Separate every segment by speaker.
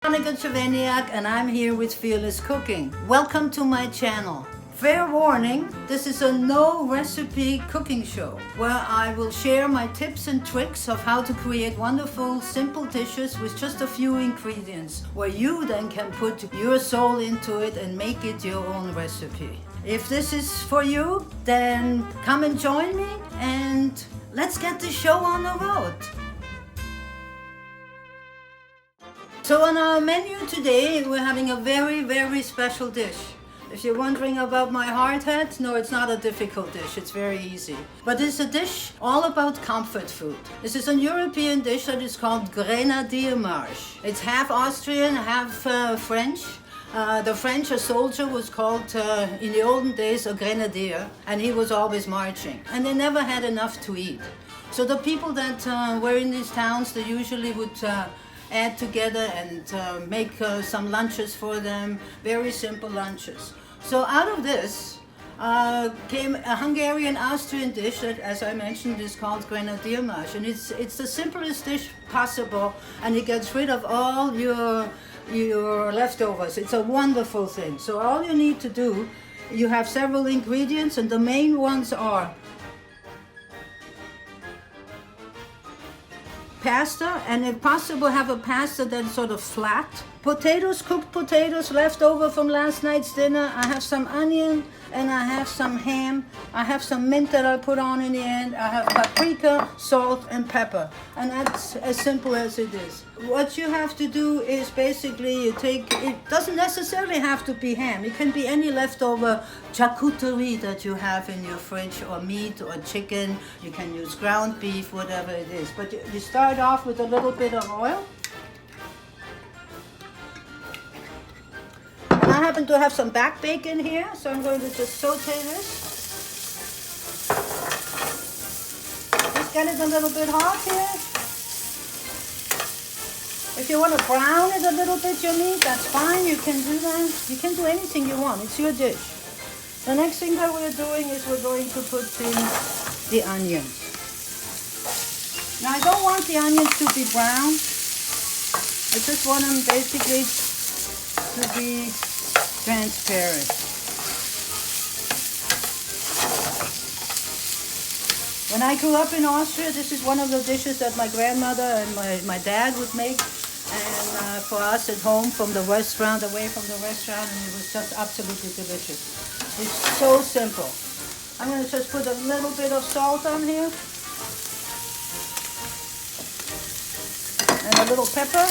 Speaker 1: Monica Chaveniak, and I'm here with Fearless Cooking. Welcome to my channel. Fair warning, this is a no recipe cooking show where I will share my tips and tricks of how to create wonderful, simple dishes with just a few ingredients, where you then can put your soul into it and make it your own recipe. If this is for you, then come and join me and let's get the show on the road. So on our menu today, we're having a very special dish. If you're wondering about my hard hat, no, it's not a difficult dish, it's very easy. But it's a dish all about comfort food. This is a European dish that is called Grenadiermarsch. It's half Austrian, half French. The French, a soldier, was called, in the olden days, a grenadier, and he was always marching. And they never had enough to eat. So the people that were in these towns, they usually would add together and make some lunches for them, very simple lunches. So out of this came a Hungarian-Austrian dish that, as I mentioned, is called Grenadiermarsch. And it's the simplest dish possible, and it gets rid of all your leftovers. It's a wonderful thing. So all you need to do, you have several ingredients, and the main ones are pasta, and if possible have a pasta that's sort of flat. Potatoes, cooked potatoes left over from last night's dinner. I have some onion and I have some ham. I have some mint that I put on in the end. I have paprika, salt and pepper. And that's as simple as it is. What you have to do is basically you take, it doesn't necessarily have to be ham. It can be any leftover charcuterie that you have in your fridge, or meat or chicken. You can use ground beef, whatever it is. But you start off with a little bit of oil. I happen to have some back bacon here, so I'm going to just saute this. Just get it a little bit hot here. If you want to brown it a little bit, your meat, that's fine, you can do that. You can do anything you want, it's your dish. The next thing that we're doing is we're going to put in the onions. Now I don't want the onions to be brown. I just want them basically to be transparent. When I grew up in Austria, this is one of the dishes that my grandmother and my dad would make, and for us at home from the restaurant, away from the restaurant, and it was just absolutely delicious. It's so simple. I'm going to just put a little bit of salt on here and a little pepper.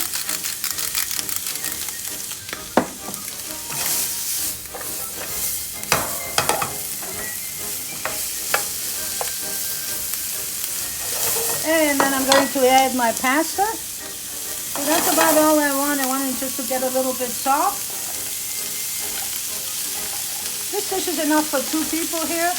Speaker 1: And then I'm going to add my pasta. So that's about all I want. I want it just to get a little bit soft. This dish is enough for 2 people here.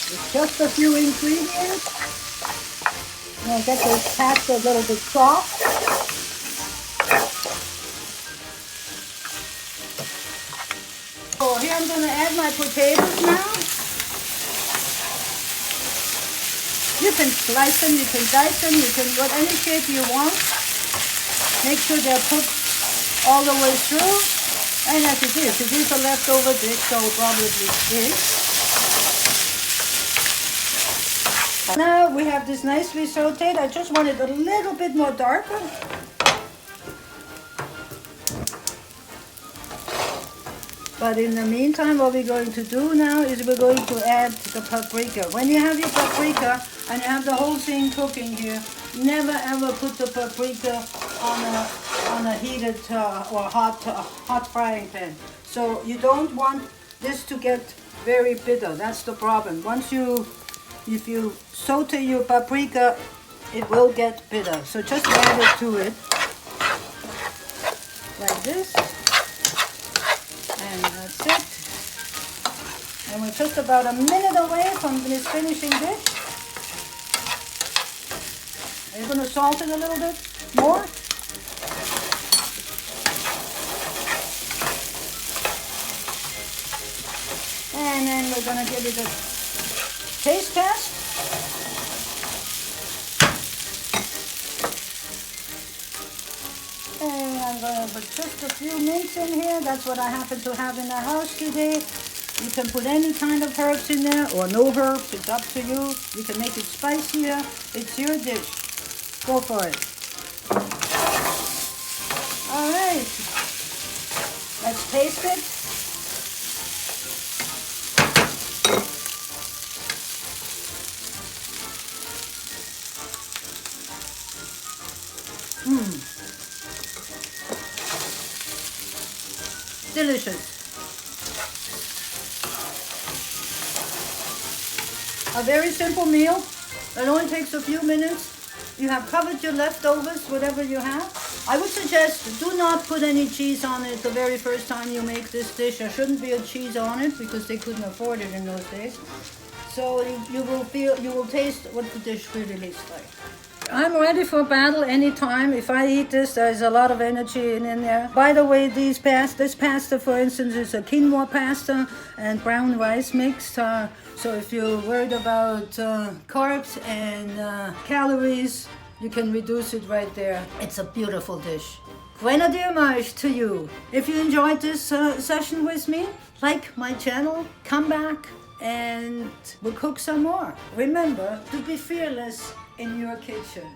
Speaker 1: With just a few ingredients. I'll get this pasta a little bit soft. So here I'm going to add my potatoes now. You can slice them, you can dice them, you can put any shape you want. Make sure they're cooked all the way through. And as it is a leftover dish, so probably big. Now we have this nicely sauteed. I just want it a little bit more darker. But in the meantime, what we're going to do now is we're going to add the paprika. When you have your paprika and you have the whole thing cooking here, never ever put the paprika on a heated or hot frying pan. So you don't want this to get very bitter. That's the problem. If you saute your paprika, it will get bitter. So just add it to it, like this, and that's it. And we're just about a minute away from this finishing dish. Are you going to salt it a little bit more? and then we're gonna give it a taste test. And I'm gonna put just a few mints in here. That's what I happen to have in the house today. You can put any kind of herbs in there or no herbs, it's up to you. You can make it spicier. It's your dish. Go for it. All right, let's taste it. Delicious. A very simple meal. It only takes a few minutes. You have covered your leftovers, whatever you have. I would suggest do not put any cheese on it the very first time you make this dish. There shouldn't be a cheese on it because they couldn't afford it in those days. So you will taste what the dish really tastes like. I'm ready for battle anytime. If I eat this, there's a lot of energy in there. By the way, this pasta, for instance, is a quinoa pasta and brown rice mixed. So if you're worried about carbs and calories, you can reduce it right there. It's a beautiful dish. Grenadier Marsh to you. If you enjoyed this session with me, like my channel, come back and we'll cook some more. Remember to be fearless in your kitchen.